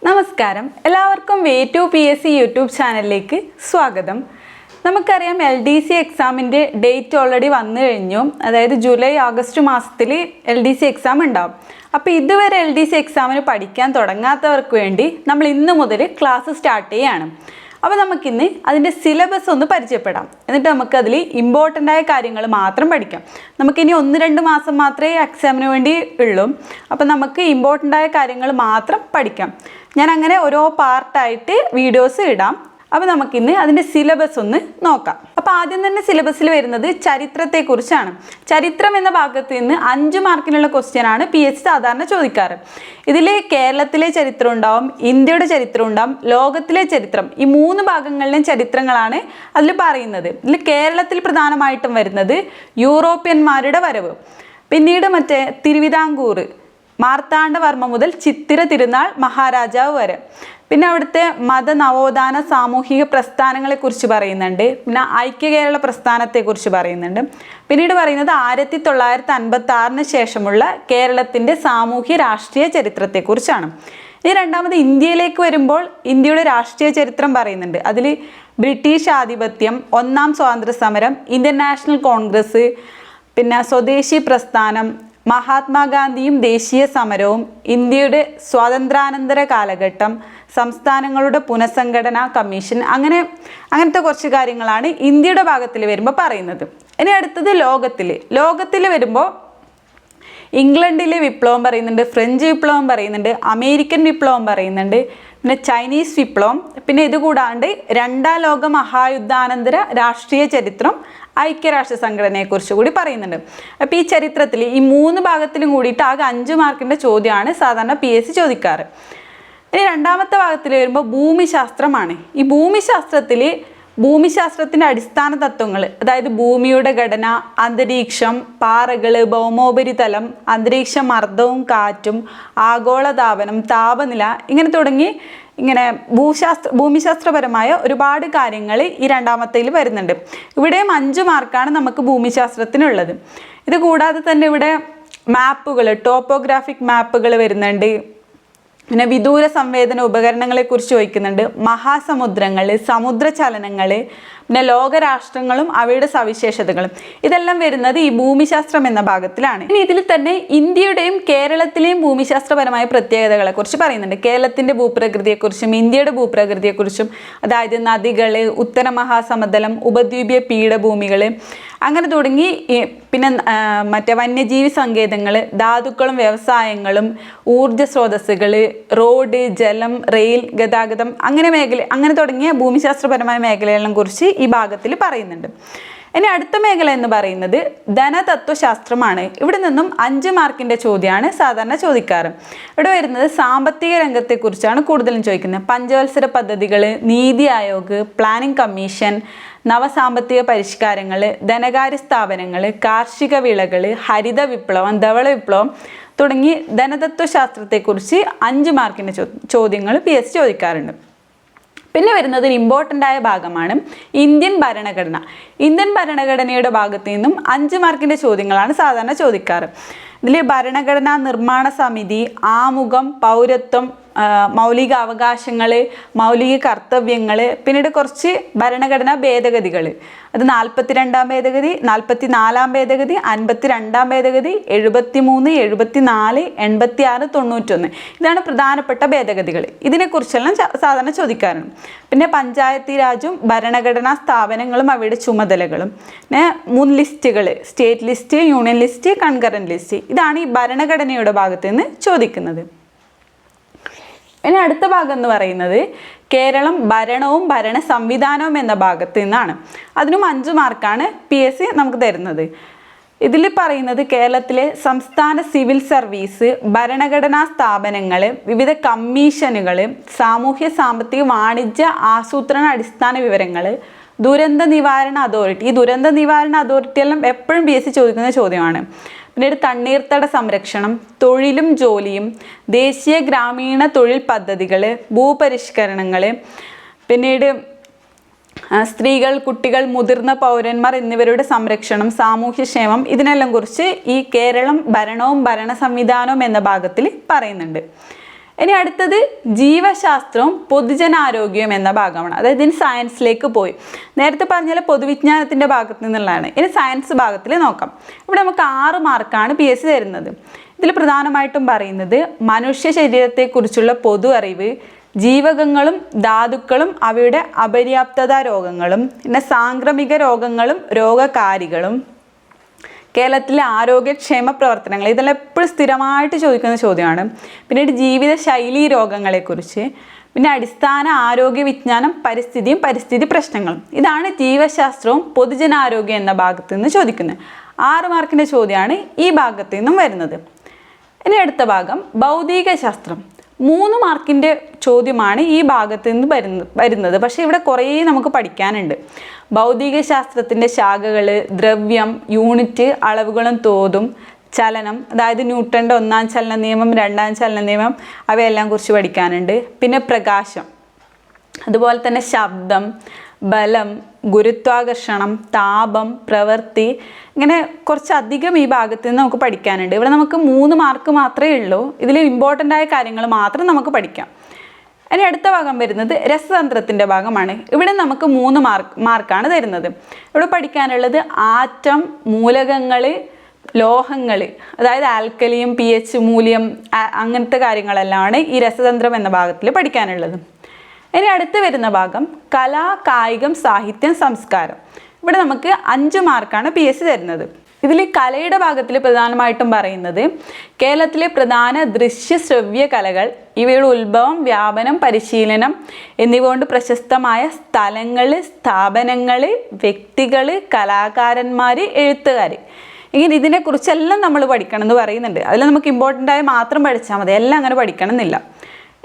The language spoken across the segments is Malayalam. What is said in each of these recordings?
നമസ്കാരം, എല്ലാവർക്കും Way2PSC യൂട്യൂബ് ചാനലിലേക്ക് സ്വാഗതം. നമുക്കറിയാം LDC എക്സാമിൻ്റെ ഡേറ്റ് ഓൾറെഡി വന്നു കഴിഞ്ഞു. അതായത് ജൂലൈ ആഗസ്റ്റ് മാസത്തിൽ LDC എക്സാം ഉണ്ടാവും. അപ്പോൾ ഇതുവരെ LDC എക്സാമിന് പഠിക്കാൻ തുടങ്ങാത്തവർക്ക് വേണ്ടി നമ്മൾ ഇന്ന് മുതൽ ക്ലാസ് സ്റ്റാർട്ട് ചെയ്യുകയാണ്. അപ്പോൾ നമുക്കിന്ന് അതിൻ്റെ സിലബസ് ഒന്ന് പരിചയപ്പെടാം. എന്നിട്ട് നമുക്കതിൽ ഇമ്പോർട്ടൻ്റ് ആയ കാര്യങ്ങൾ മാത്രം പഠിക്കാം. നമുക്കിനി 1-2 മാസം മാത്രമേ എക്സാമിന് വേണ്ടി ഉള്ളൂ. അപ്പോൾ നമുക്ക് ഇമ്പോർട്ടൻ്റ് ആയ കാര്യങ്ങൾ മാത്രം പഠിക്കാം. ഞാൻ അങ്ങനെ ഓരോ പാർട്ടായിട്ട് വീഡിയോസ് ഇടാം. അപ്പോൾ നമുക്കിന്ന് അതിൻ്റെ സിലബസ് ഒന്ന് നോക്കാം. അപ്പോൾ ആദ്യം തന്നെ സിലബസിൽ വരുന്നത് ചരിത്രത്തെക്കുറിച്ചാണ്. ചരിത്രം എന്ന ഭാഗത്ത് നിന്ന് 5 മാർക്കിനുള്ള ക്വസ്റ്റ്യനാണ് PSC സാധാരണ ചോദിക്കാറ്. ഇതിൽ കേരളത്തിലെ ചരിത്രം ഉണ്ടാവും, ഇന്ത്യയുടെ ചരിത്രം ഉണ്ടാവും, ലോകത്തിലെ ചരിത്രം, ഈ 3 ഭാഗങ്ങളിലെയും ചരിത്രങ്ങളാണ് അതിൽ പറയുന്നത്. ഇതിൽ കേരളത്തിൽ പ്രധാനമായിട്ടും വരുന്നത് യൂറോപ്യന്മാരുടെ വരവ്, പിന്നീട് തിരുവിതാംകൂർ മാർത്താണ്ഡവർമ്മ മുതൽ ചിത്തിര തിരുനാൾ മഹാരാജാവ് വരെ, പിന്നെ അവിടുത്തെ മതനവോത്ഥാന സാമൂഹിക പ്രസ്ഥാനങ്ങളെക്കുറിച്ച് പറയുന്നുണ്ട്, പിന്നെ ഐക്യ കേരള പ്രസ്ഥാനത്തെക്കുറിച്ച് പറയുന്നുണ്ട്. പിന്നീട് പറയുന്നത് 1956 ശേഷമുള്ള കേരളത്തിൻ്റെ സാമൂഹ്യ രാഷ്ട്രീയ ചരിത്രത്തെക്കുറിച്ചാണ്. ഇനി രണ്ടാമത് ഇന്ത്യയിലേക്ക് വരുമ്പോൾ ഇന്ത്യയുടെ രാഷ്ട്രീയ ചരിത്രം പറയുന്നുണ്ട്. അതിൽ ബ്രിട്ടീഷ് ആധിപത്യം, 1ാം സ്വാതന്ത്ര്യ സമരം, ഇന്ത്യൻ നാഷണൽ കോൺഗ്രസ്, പിന്നെ സ്വദേശി പ്രസ്ഥാനം, മഹാത്മാഗാന്ധിയും ദേശീയ സമരവും, ഇന്ത്യയുടെ സ്വാതന്ത്ര്യാനന്തര കാലഘട്ടം, സംസ്ഥാനങ്ങളുടെ പുനഃസംഘടനാ കമ്മീഷൻ, അങ്ങനത്തെ കുറച്ച് കാര്യങ്ങളാണ് ഇന്ത്യയുടെ ഭാഗത്തിൽ വരുമ്പോൾ പറയുന്നത്. ഇനി അടുത്തത് ലോകത്തിൽ വരുമ്പോൾ ഇംഗ്ലണ്ടിലെ വിപ്ലവം പറയുന്നുണ്ട്, ഫ്രഞ്ച് വിപ്ലവം പറയുന്നുണ്ട്, അമേരിക്കൻ വിപ്ലവം പറയുന്നുണ്ട്, പിന്നെ ചൈനീസ് വിപ്ലവം, പിന്നെ ഇതുകൂടാണ്ട് 2ാം ലോക മഹായുദ്ധാനന്തര രാഷ്ട്രീയ ചരിത്രം, ഐക്യരാഷ്ട്ര സംഘടനയെക്കുറിച്ച് കൂടി പറയുന്നുണ്ട്. അപ്പോൾ ഈ ചരിത്രത്തിൽ ഈ 3 ഭാഗത്തിലും കൂടിയിട്ട് ആകെ 5 മാർക്കിൻ്റെ ചോദ്യമാണ് സാധാരണ PSC ചോദിക്കാറ്. ഇനി രണ്ടാമത്തെ ഭാഗത്തിൽ വരുമ്പോൾ ഭൂമിശാസ്ത്രമാണ്. ഈ ഭൂമിശാസ്ത്രത്തിൻ്റെ അടിസ്ഥാന തത്വങ്ങൾ, അതായത് ഭൂമിയുടെ ഘടന, അന്തരീക്ഷം, പാറകൾ, ഭൗമോപരിതലം, അന്തരീക്ഷ മർദ്ദവും കാറ്റും, ആഗോളതാപനം, താപനില, തുടങ്ങി ഭൂമിശാസ്ത്രപരമായ ഒരുപാട് കാര്യങ്ങൾ ഈ രണ്ടാമത്തേൽ വരുന്നുണ്ട്. ഇവിടെയും 5 മാർക്കാണ് നമുക്ക് ഭൂമിശാസ്ത്രത്തിനുള്ളത്. ഇത് കൂടാതെ തന്നെ ഇവിടെ മാപ്പുകൾ, ടോപ്പോഗ്രാഫിക് മാപ്പുകൾ വരുന്നുണ്ട്, പിന്നെ വിദൂര സംവേദന ഉപകരണങ്ങളെക്കുറിച്ച് ചോദിക്കുന്നുണ്ട്, മഹാസമുദ്രങ്ങൾ, സമുദ്രചലനങ്ങൾ, പിന്നെ ലോകരാഷ്ട്രങ്ങളും അവയുടെ സവിശേഷതകളും, ഇതെല്ലാം വരുന്നത് ഈ ഭൂമിശാസ്ത്രം എന്ന ഭാഗത്തിലാണ്. ഇനി ഇതിൽ തന്നെ ഇന്ത്യയുടെയും കേരളത്തിലെയും ഭൂമിശാസ്ത്രപരമായ പ്രത്യേകതകളെക്കുറിച്ച് പറയുന്നുണ്ട്. കേരളത്തിൻ്റെ ഭൂപ്രകൃതിയെക്കുറിച്ചും ഇന്ത്യയുടെ ഭൂപ്രകൃതിയെക്കുറിച്ചും, അതായത് നദികൾ, ഉത്തര മഹാസമതലം, ഉപദ്വീപീയ പീഠഭൂമികൾ, അങ്ങനെ തുടങ്ങി, പിന്നെ വന്യജീവി സങ്കേതങ്ങൾ, ധാതുക്കളും വ്യവസായങ്ങളും, ഊർജ്ജ സ്രോതസ്സുകൾ, റോഡ്, ജലം, റെയിൽ ഗതാഗതം, അങ്ങനെ തുടങ്ങിയ ഭൂമിശാസ്ത്രപരമായ മേഖലകളെ കുറിച്ച് ഈ ഭാഗത്തിൽ പറയുന്നുണ്ട്. ഇനി അടുത്ത മേഖല എന്ന് പറയുന്നത് ധനതത്വശാസ്ത്രമാണ്. ഇവിടെ നിന്നും 5 മാർക്കിൻ്റെ ചോദ്യമാണ് സാധാരണ ചോദിക്കാറ്. ഇവിടെ വരുന്നത് സാമ്പത്തിക രംഗത്തെക്കുറിച്ചാണ് കൂടുതലും ചോദിക്കുന്നത്. പഞ്ചവത്സര പദ്ധതികൾ, നീതി ആയോഗ്, പ്ലാനിംഗ് കമ്മീഷൻ, നവസാമ്പത്തിക പരിഷ്കാരങ്ങൾ, ധനകാര്യ സ്ഥാപനങ്ങൾ, കാർഷിക വിളകൾ, ഹരിത വിപ്ലവം, ധവള വിപ്ലവം തുടങ്ങി ധനതത്വശാസ്ത്രത്തെക്കുറിച്ച് 5 മാർക്കിൻ്റെ ചോദ്യങ്ങൾ PSC ചോദിക്കാറുണ്ട്. പിന്നെ വരുന്നത് ഒരു ഇമ്പോർട്ടൻ്റ് ആയ ഭാഗമാണ് ഇന്ത്യൻ ഭരണഘടന. ഇന്ത്യൻ ഭരണഘടനയുടെ ഭാഗത്ത് നിന്നും 5 മാർക്കിൻ്റെ ചോദ്യങ്ങളാണ് സാധാരണ ചോദിക്കാറ്. ഇതിൽ ഭരണഘടനാ നിർമ്മാണ സമിതി, ആമുഖം, പൗരത്വം, മൗലിക അവകാശങ്ങൾ, മൗലിക കർത്തവ്യങ്ങൾ, പിന്നീട് കുറച്ച് ഭരണഘടനാ ഭേദഗതികൾ, അത് 42ാം ഭേദഗതി, 44ാം ഭേദഗതി, 52ാം ഭേദഗതി, 73, 74, 86, 91, ഇതാണ് പ്രധാനപ്പെട്ട ഭേദഗതികൾ. ഇതിനെക്കുറിച്ചെല്ലാം സാധാരണ ചോദിക്കാറുണ്ട്. പിന്നെ പഞ്ചായത്തി രാജും ഭരണഘടനാ സ്ഥാപനങ്ങളും അവയുടെ ചുമതലകളും, പിന്നെ 3 ലിസ്റ്റുകൾ, state list, union list, concurrent list, ഇതാണ് ഈ ഭരണഘടനയുടെ ഭാഗത്ത് നിന്ന് ചോദിക്കുന്നത്. ഇനി അടുത്ത ഭാഗം എന്ന് പറയുന്നത് കേരളം ഭരണവും ഭരണ സംവിധാനവും എന്ന ഭാഗത്ത് നിന്നാണ്. അതിനും 5 മാർക്കാണ് PSC നമുക്ക് തരുന്നത്. ഇതിൽ പറയുന്നത് കേരളത്തിലെ സംസ്ഥാന സിവിൽ സർവീസ്, ഭരണഘടനാ സ്ഥാപനങ്ങൾ, വിവിധ കമ്മീഷനുകൾ, സാമൂഹ്യ സാമ്പത്തിക വാണിജ്യ ആസൂത്രണ അടിസ്ഥാന വിവരങ്ങൾ, ദുരന്ത നിവാരണ അതോറിറ്റി. ഈ ദുരന്ത നിവാരണ അതോറിറ്റി എല്ലാം എപ്പോഴും PSC ചോദിക്കുന്ന ചോദ്യമാണ്. പിന്നീട് തണ്ണീർത്തട സംരക്ഷണം, തൊഴിലും ജോലിയും, ദേശീയ ഗ്രാമീണ തൊഴിൽ പദ്ധതികൾ, ഭൂപരിഷ്കരണങ്ങൾ, പിന്നീട് സ്ത്രീകൾ, കുട്ടികൾ, മുതിർന്ന പൗരന്മാർ എന്നിവരുടെ സംരക്ഷണം, സാമൂഹ്യക്ഷേമം, ഇതിനെല്ലാം കുറിച്ച് ഈ കേരളം ഭരണവും ഭരണ സംവിധാനവും എന്ന ഭാഗത്തിൽ പറയുന്നുണ്ട്. ഇനി അടുത്തത് ജീവശാസ്ത്രവും പൊതുജനാരോഗ്യവും എന്ന ഭാഗമാണ്. അതായത് ഇനി സയൻസിലേക്ക് പോയി. നേരത്തെ പറഞ്ഞാൽ പൊതുവിജ്ഞാനത്തിൻ്റെ ഭാഗത്ത് നിന്നുള്ളതാണ്. ഇനി സയൻസ് ഭാഗത്തിൽ നോക്കാം. ഇവിടെ നമുക്ക് 6 മാർക്കാണ് PSC തരുന്നത്. ഇതിൽ പ്രധാനമായിട്ടും പറയുന്നത് മനുഷ്യ ശരീരത്തെക്കുറിച്ചുള്ള പൊതു അറിവ്, ജീവകങ്ങളും ധാതുക്കളും അവയുടെ അപര്യാപ്തത രോഗങ്ങളും, പിന്നെ സാംക്രമിക രോഗങ്ങളും രോഗകാരികളും, കേരളത്തിലെ ആരോഗ്യക്ഷേമ പ്രവർത്തനങ്ങൾ, ഇതെല്ലാം എപ്പോഴും സ്ഥിരമായിട്ട് ചോദിക്കുന്ന ചോദ്യമാണ്. പിന്നീട് ജീവിതശൈലി രോഗങ്ങളെക്കുറിച്ച്, പിന്നെ അടിസ്ഥാന ആരോഗ്യ വിജ്ഞാനം, പരിസ്ഥിതിയും പരിസ്ഥിതി പ്രശ്നങ്ങളും. ഇതാണ് ജീവശാസ്ത്രവും പൊതുജനാരോഗ്യം എന്ന ഭാഗത്ത് നിന്ന് ചോദിക്കുന്നത്. 6 മാർക്കിൻ്റെ ചോദ്യമാണ് ഈ ഭാഗത്തു നിന്നും വരുന്നത്. ഇനി അടുത്ത ഭാഗം ഭൗതിക ശാസ്ത്രം. 3 മാർക്കിൻ്റെ ചോദ്യമാണ് ഈ ഭാഗത്ത് നിന്ന് വരുന്നത്. പക്ഷേ ഇവിടെ കുറേ നമുക്ക് പഠിക്കാനുണ്ട്. ഭൗതിക ശാസ്ത്രത്തിൻ്റെ ശാഖകൾ, ദ്രവ്യം, യൂണിറ്റ്, അളവുകളും തോതും, ചലനം, അതായത് ന്യൂട്ടൻ്റെ 1-ാം ചലന നിയമം, 2-ാം ചലന നിയമം, അവയെല്ലാം കുറിച്ച് പഠിക്കാനുണ്ട്. പിന്നെ പ്രകാശം, അതുപോലെ തന്നെ ശബ്ദം, ബലം, ഗുരുത്വാകർഷണം, താപം, പ്രവൃത്തി, ഇങ്ങനെ കുറച്ചധികം ഈ ഭാഗത്ത് നിന്ന് നമുക്ക് പഠിക്കാനുണ്ട്. ഇവിടെ നമുക്ക് 3 മാർക്ക് മാത്രമേ ഉള്ളൂ. ഇതിൽ ഇമ്പോർട്ടൻ്റ് ആയ കാര്യങ്ങൾ മാത്രം നമുക്ക് പഠിക്കാം. ഇനി അടുത്ത ഭാഗം വരുന്നത് രസതന്ത്രത്തിൻ്റെ ഭാഗമാണ്. ഇവിടെ നമുക്ക് 3 മാർക്കാണ് തരുന്നത്. ഇവിടെ പഠിക്കാനുള്ളത് ആറ്റം, മൂലകങ്ങൾ, ലോഹങ്ങൾ, അതായത് ആൽക്കലിയും pH മൂല്യം, അങ്ങനത്തെ കാര്യങ്ങളെല്ലാമാണ് ഈ രസതന്ത്രം എന്ന ഭാഗത്തിൽ പഠിക്കാനുള്ളത്. ഇനി അടുത്ത് വരുന്ന ഭാഗം കല, കായികം, സാഹിത്യം, സംസ്കാരം. ഇവിടെ നമുക്ക് 5 മാർക്കാണ് PSC തരുന്നത്. ഇതിൽ കലയുടെ ഭാഗത്തിൽ പ്രധാനമായിട്ടും പറയുന്നത് കേരളത്തിലെ പ്രധാന ദൃശ്യ ശ്രവ്യ കലകൾ, ഇവയുടെ ഉത്ഭവം, വ്യാപനം, പരിശീലനം എന്നിവ കൊണ്ട് പ്രശസ്തമായ സ്ഥലങ്ങൾ, സ്ഥാപനങ്ങൾ, വ്യക്തികൾ, കലാകാരന്മാർ, എഴുത്തുകാർ, ഇങ്ങനെ ഇതിനെക്കുറിച്ചെല്ലാം നമ്മൾ പഠിക്കണം എന്ന് പറയുന്നുണ്ട്. അതിൽ നമുക്ക് ഇമ്പോർട്ടൻ്റ് ആയി മാത്രം പഠിച്ചാൽ മതി, എല്ലാം അങ്ങനെ പഠിക്കണം എന്നില്ല.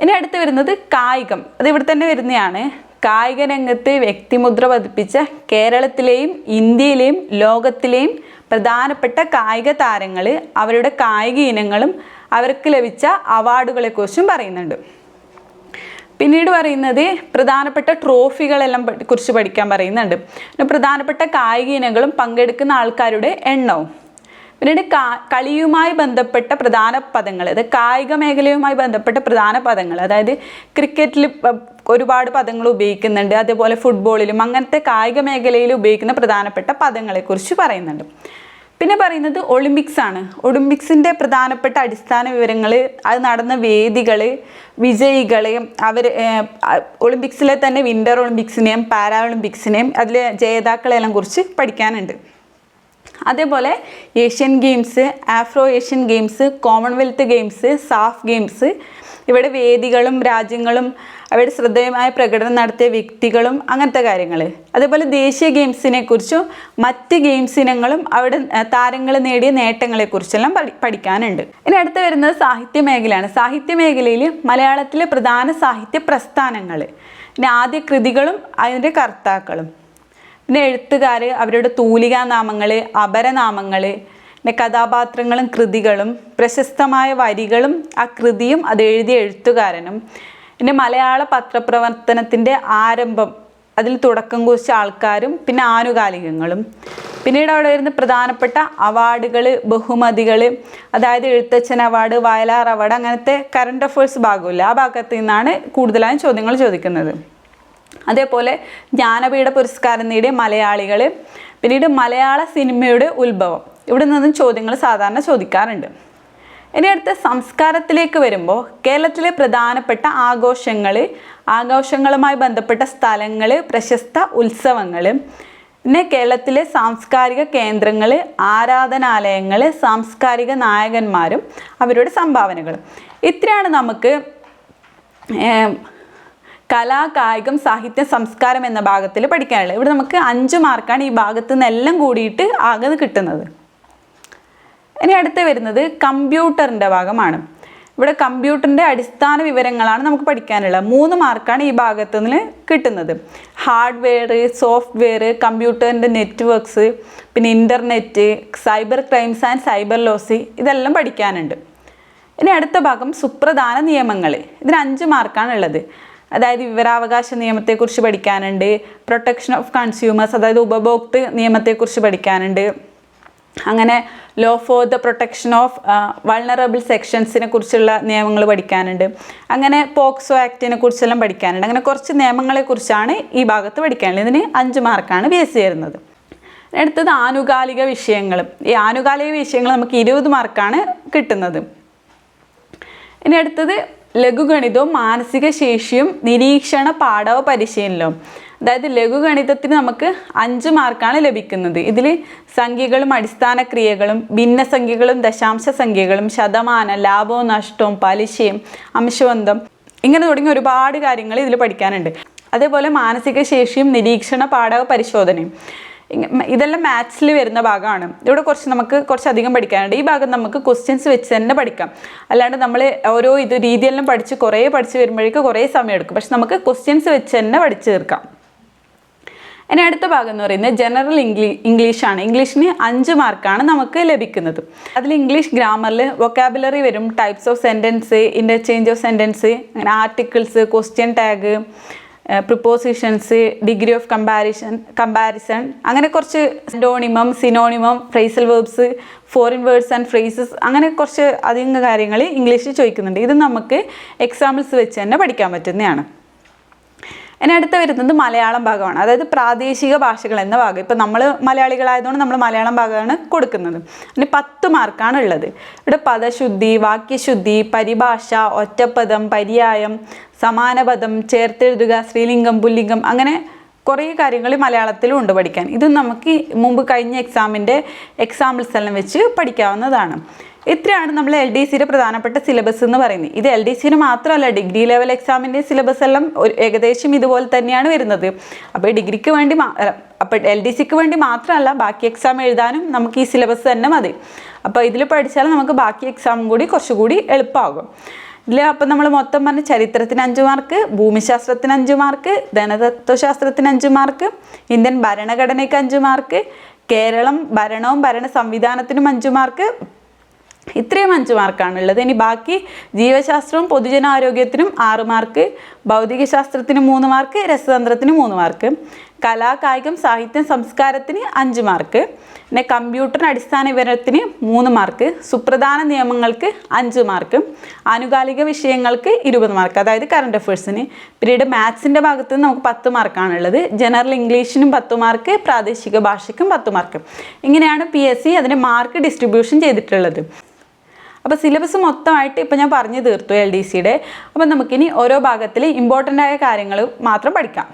ഇനി അടുത്ത് വരുന്നത് കായികം. അത് ഇവിടെ തന്നെ വരുന്നതാണ്. കായിക രംഗത്ത് വ്യക്തിമുദ്ര പതിപ്പിച്ച കേരളത്തിലെയും ഇന്ത്യയിലെയും ലോകത്തിലെയും പ്രധാനപ്പെട്ട കായിക താരങ്ങൾ, അവരുടെ കായിക ഇനങ്ങളും അവർക്ക് ലഭിച്ച അവാർഡുകളെക്കുറിച്ചും പറയുന്നുണ്ട്. പിന്നീട് പറയുന്നത് പ്രധാനപ്പെട്ട ട്രോഫികളെല്ലാം കുറിച്ച് പഠിക്കാൻ പറയുന്നുണ്ട്. പിന്നെ പ്രധാനപ്പെട്ട കായിക ഇനങ്ങളും പങ്കെടുക്കുന്ന ആൾക്കാരുടെ എണ്ണവും, പിന്നീട് കളിയുമായി ബന്ധപ്പെട്ട പ്രധാന പദങ്ങൾ, അതായത് കായിക മേഖലയുമായി ബന്ധപ്പെട്ട പ്രധാന പദങ്ങൾ, അതായത് ക്രിക്കറ്റിൽ ഒരുപാട് പദങ്ങൾ ഉപയോഗിക്കുന്നുണ്ട്, അതേപോലെ ഫുട്ബോളിലും അങ്ങനത്തെ കായിക മേഖലയിൽ ഉപയോഗിക്കുന്ന പ്രധാനപ്പെട്ട പദങ്ങളെക്കുറിച്ച് പറയുന്നുണ്ട്. പിന്നെ പറയുന്നത് ഒളിമ്പിക്സ് ആണ്. ഒളിമ്പിക്സിൻ്റെ പ്രധാനപ്പെട്ട അടിസ്ഥാന വിവരങ്ങൾ, അത് നടന്ന വേദികൾ, വിജയികൾ, ഒളിമ്പിക്സിലെ തന്നെ വിൻ്റർ ഒളിമ്പിക്സിനെയും പാരാ ഒളിമ്പിക്സിനെയും അതിലെ ജേതാക്കളെല്ലാം കുറിച്ച് പഠിക്കാനുണ്ട്. അതേപോലെ Asian Games, Afro Asian Games, Commonwealth Games, SAF Games, ഇവിടെ വേദികളും രാജ്യങ്ങളും അവരുടെ ശ്രദ്ധേയമായ പ്രകടനം നടത്തിയ വ്യക്തികളും അങ്ങനത്തെ കാര്യങ്ങൾ. അതേപോലെ ദേശീയ ഗെയിംസിനെ കുറിച്ചും മറ്റ് ഗെയിംസ് ഇനങ്ങളും അവിടെ താരങ്ങൾ നേടിയ നേട്ടങ്ങളെക്കുറിച്ചെല്ലാം പഠിക്കാനുണ്ട്. ഇനി അടുത്ത് വരുന്നത് സാഹിത്യ മേഖലയാണ്. സാഹിത്യ മേഖലയിൽ മലയാളത്തിലെ പ്രധാന സാഹിത്യ പ്രസ്ഥാനങ്ങൾ, പിന്നെ ആദ്യ കൃതികളും അതിൻ്റെ കർത്താക്കളും, പിന്നെ എഴുത്തുകാർ, അവരുടെ തൂലികാനാമങ്ങൾ, അപരനാമങ്ങൾ, പിന്നെ കഥാപാത്രങ്ങളും കൃതികളും, പ്രശസ്തമായ വരികളും ആ കൃതിയും അത് എഴുതിയ എഴുത്തുകാരനും, പിന്നെ മലയാള പത്രപ്രവർത്തനത്തിൻ്റെ ആരംഭം, അതിൽ തുടക്കം കുറിച്ച ആൾക്കാരും, പിന്നെ ആനുകാലികങ്ങളും. പിന്നീട് അവിടെ വരുന്ന പ്രധാനപ്പെട്ട അവാർഡുകൾ, ബഹുമതികൾ, അതായത് എഴുത്തച്ഛൻ അവാർഡ്, വയലാർ അവാർഡ്, അങ്ങനത്തെ കറണ്ട് അഫയേഴ്സ് ഭാഗമില്ല, ആ ഭാഗത്ത് നിന്നാണ് കൂടുതലായും ചോദ്യങ്ങൾ ചോദിക്കുന്നത്. അതേപോലെ ജ്ഞാനപീഠ പുരസ്കാരം നേടിയ മലയാളികൾ, പിന്നീട് മലയാള സിനിമയുടെ ഉത്ഭവം, ഇവിടെ നിന്നും ചോദ്യങ്ങൾ സാധാരണ ചോദിക്കാറുണ്ട്. ഇനി അടുത്ത സംസ്കാരത്തിലേക്ക് വരുമ്പോൾ കേരളത്തിലെ പ്രധാനപ്പെട്ട ആഘോഷങ്ങൾ, ആഘോഷങ്ങളുമായി ബന്ധപ്പെട്ട സ്ഥലങ്ങൾ, പ്രശസ്ത ഉത്സവങ്ങൾ, പിന്നെ കേരളത്തിലെ സാംസ്കാരിക കേന്ദ്രങ്ങൾ, ആരാധനാലയങ്ങൾ, സാംസ്കാരിക നായകന്മാരും അവരുടെ സംഭാവനകളും. ഇത്രയാണ് നമുക്ക് കലാ, കായികം, സാഹിത്യം, സംസ്കാരം എന്ന ഭാഗത്തിൽ പഠിക്കാനുള്ളത്. ഇവിടെ നമുക്ക് 5 മാർക്കാണ് ഈ ഭാഗത്തു നിന്നെല്ലാം കൂടിയിട്ട് ആകെ കിട്ടുന്നത്. ഇനി അടുത്ത് വരുന്നത് കമ്പ്യൂട്ടറിൻ്റെ ഭാഗമാണ്. ഇവിടെ കമ്പ്യൂട്ടറിൻ്റെ അടിസ്ഥാന വിവരങ്ങളാണ് നമുക്ക് പഠിക്കാനുള്ളത്. 3 മാർക്കാണ് ഈ ഭാഗത്തു നിന്ന് കിട്ടുന്നത്. ഹാർഡ്വെയർ, സോഫ്റ്റ്വെയർ, കമ്പ്യൂട്ടറിൻ്റെ നെറ്റ്വർക്ക്സ്, പിന്നെ internet, cyber crimes and cyber laws, ഇതെല്ലാം പഠിക്കാനുണ്ട്. ഇനി അടുത്ത ഭാഗം സുപ്രധാന നിയമങ്ങൾ. ഇതിന് 5 മാർക്കാണ് ഉള്ളത്. അതായത് വിവരാവകാശ നിയമത്തെക്കുറിച്ച് പഠിക്കാനുണ്ട്, പ്രൊട്ടക്ഷൻ ഓഫ് കൺസ്യൂമേഴ്സ്, അതായത് ഉപഭോക്തൃ നിയമത്തെക്കുറിച്ച് പഠിക്കാനുണ്ട്, അങ്ങനെ law for the protection of vulnerable സെക്ഷൻസിനെ കുറിച്ചുള്ള നിയമങ്ങൾ പഠിക്കാനുണ്ട്. അങ്ങനെ പോക്സോ ആക്ടിനെ കുറിച്ചെല്ലാം പഠിക്കാനുണ്ട്. അങ്ങനെ കുറച്ച് നിയമങ്ങളെക്കുറിച്ചാണ് ഈ ഭാഗത്ത് പഠിക്കാനുള്ളത്. ഇതിന് 5 മാർക്കാണ് ബി എസ് സി വരുന്നത്. അടുത്തത് ആനുകാലിക വിഷയങ്ങൾ. ഈ ആനുകാലിക വിഷയങ്ങൾ നമുക്ക് 20 മാർക്കാണ് കിട്ടുന്നത്. ഇനി അടുത്തത് ലഘുഗണിതവും മാനസിക ശേഷിയും നിരീക്ഷണ പാഠവ പരിശീലനവും. അതായത് ലഘുഗണിതത്തിന് നമുക്ക് 5 മാർക്കാണ് ലഭിക്കുന്നത്. ഇതിൽ സംഖ്യകളും അടിസ്ഥാന ക്രിയകളും ഭിന്നസംഖ്യകളും ദശാംശ സംഖ്യകളും ശതമാനം ലാഭവും നഷ്ടവും പലിശയും അംശബന്ധം ഇങ്ങനെ തുടങ്ങി ഒരുപാട് കാര്യങ്ങൾ ഇതിൽ പഠിക്കാനുണ്ട്. അതേപോലെ മാനസിക ശേഷിയും നിരീക്ഷണ പാഠവ പരിശോധനയും ഇതെല്ലാം മാത്സിൽ വരുന്ന ഭാഗമാണ്. ഇവിടെ നമുക്ക് കുറച്ചധികം പഠിക്കാനുണ്ട്. ഈ ഭാഗം നമുക്ക് ക്വസ്റ്റ്യൻസ് വെച്ച് തന്നെ പഠിക്കാം. അല്ലാണ്ട് നമ്മൾ ഓരോ രീതിയെല്ലാം പഠിച്ച് വരുമ്പോഴേക്ക് കുറേ സമയം എടുക്കും. പക്ഷെ നമുക്ക് ക്വസ്റ്റ്യൻസ് വെച്ച് തന്നെ പഠിച്ചു തീർക്കാം. ഇനി അടുത്ത ഭാഗം എന്ന് പറയുന്നത് ജനറൽ ഇംഗ്ലീഷാണ്. ഇംഗ്ലീഷിന് 5 മാർക്കാണ് നമുക്ക് ലഭിക്കുന്നത്. അതിൽ ഇംഗ്ലീഷ് ഗ്രാമറിൽ വൊക്കാബുലറി വരും, types of sentence, interchange of sentence, അങ്ങനെ articles, question tag, prepositions, degree of comparison, അങ്ങനെ കുറച്ച് ആൻറ്റോണിമം, സിനോണിമം, phrasal verbs, foreign words and phrases, അങ്ങനെ കുറച്ച് അധികം കാര്യങ്ങൾ ഇംഗ്ലീഷിൽ ചോദിക്കുന്നുണ്ട്. ഇത് നമുക്ക് എക്സാമ്പിൾസ് വെച്ച് തന്നെ പഠിക്കാൻ പറ്റുന്നതാണ്. ഇനി അടുത്ത് വരുന്നത് മലയാളം ഭാഗമാണ്. അതായത് പ്രാദേശിക ഭാഷകൾ എന്ന ഭാഗം. ഇപ്പം നമ്മൾ മലയാളികളായതുകൊണ്ട് നമ്മൾ മലയാളം ഭാഗമാണ് കൊടുക്കുന്നത്. അതിന് 10 മാർക്കാണ് ഉള്ളത്. ഇവിടെ പദശുദ്ധി, വാക്യശുദ്ധി, പരിഭാഷ, ഒറ്റപ്പദം, പര്യായം, സമാനപദം, ചേർത്തെഴുതുക, സ്ത്രീലിംഗം, പുല്ലിംഗം, അങ്ങനെ കുറേ കാര്യങ്ങൾ മലയാളത്തിലും ഉണ്ട് പഠിക്കാൻ. ഇത് നമുക്ക് മുമ്പ് കഴിഞ്ഞ എക്സാമിൻ്റെ എക്സാമ്പിൾസ് എല്ലാം വെച്ച് പഠിക്കാവുന്നതാണ്. ഇത്രയാണ് നമ്മൾ LDCയുടെ പ്രധാനപ്പെട്ട സിലബസ് എന്ന് പറയുന്നത്. ഇത് LDCന് മാത്രമല്ല, ഡിഗ്രി ലെവൽ എക്സാമിൻ്റെ സിലബസ് എല്ലാം ഏകദേശം ഇതുപോലെ തന്നെയാണ് വരുന്നത്. അപ്പോൾ ഡിഗ്രിക്ക് വേണ്ടി LDCക്ക് വേണ്ടി മാത്രമല്ല, ബാക്കി എക്സാം എഴുതാനും നമുക്ക് ഈ സിലബസ് തന്നെ മതി. അപ്പോൾ ഇതിൽ പഠിച്ചാൽ നമുക്ക് ബാക്കി എക്സാമും കൂടി കുറച്ചുകൂടി എളുപ്പമാകും. ഇതിൽ അപ്പം നമ്മൾ മൊത്തം പറഞ്ഞ ചരിത്രത്തിന് 5 മാർക്ക്, ഭൂമിശാസ്ത്രത്തിന് 5 മാർക്ക്, ധനതത്വശാസ്ത്രത്തിന് 5 മാർക്ക്, ഇന്ത്യൻ ഭരണഘടനയ്ക്ക് 5 മാർക്ക്, കേരളം ഭരണവും ഭരണ സംവിധാനത്തിനും 5 മാർക്ക്, ഇത്രയും 5 മാർക്കാണുള്ളത്. ഇനി ബാക്കി ജീവശാസ്ത്രവും പൊതുജനാരോഗ്യത്തിനും 6 മാർക്ക്, ഭൗതികശാസ്ത്രത്തിന് 3 മാർക്ക്, രസതന്ത്രത്തിന് 3 മാർക്ക്, കലാ കായികം സാഹിത്യം സംസ്കാരത്തിന് 5 മാർക്ക്, പിന്നെ കമ്പ്യൂട്ടറിന് അടിസ്ഥാന വിവരത്തിന് 3 മാർക്ക്, സുപ്രധാന നിയമങ്ങൾക്ക് 5 മാർക്ക്, ആനുകാലിക വിഷയങ്ങൾക്ക് 20 മാർക്ക്, അതായത് കറണ്ട് അഫയേഴ്സിന്. പിന്നീട് മാത്സിൻ്റെ ഭാഗത്ത് നിന്ന് നമുക്ക് 10 മാർക്കാണുള്ളത്. ജനറൽ ഇംഗ്ലീഷിനും 10 മാർക്ക്, പ്രാദേശിക ഭാഷയ്ക്കും 10 മാർക്ക്. ഇങ്ങനെയാണ് PSC അതിൻ്റെ മാർക്ക് ഡിസ്ട്രിബ്യൂഷൻ ചെയ്തിട്ടുള്ളത്. അപ്പോൾ സിലബസ് മൊത്തമായിട്ട് ഇപ്പോൾ ഞാൻ പറഞ്ഞു തീർത്തു LDCയുടെ. അപ്പോൾ നമുക്കിനി ഓരോ ഭാഗത്തിൽ ഇമ്പോർട്ടൻ്റ് ആയ കാര്യങ്ങൾ മാത്രം പഠിക്കാം.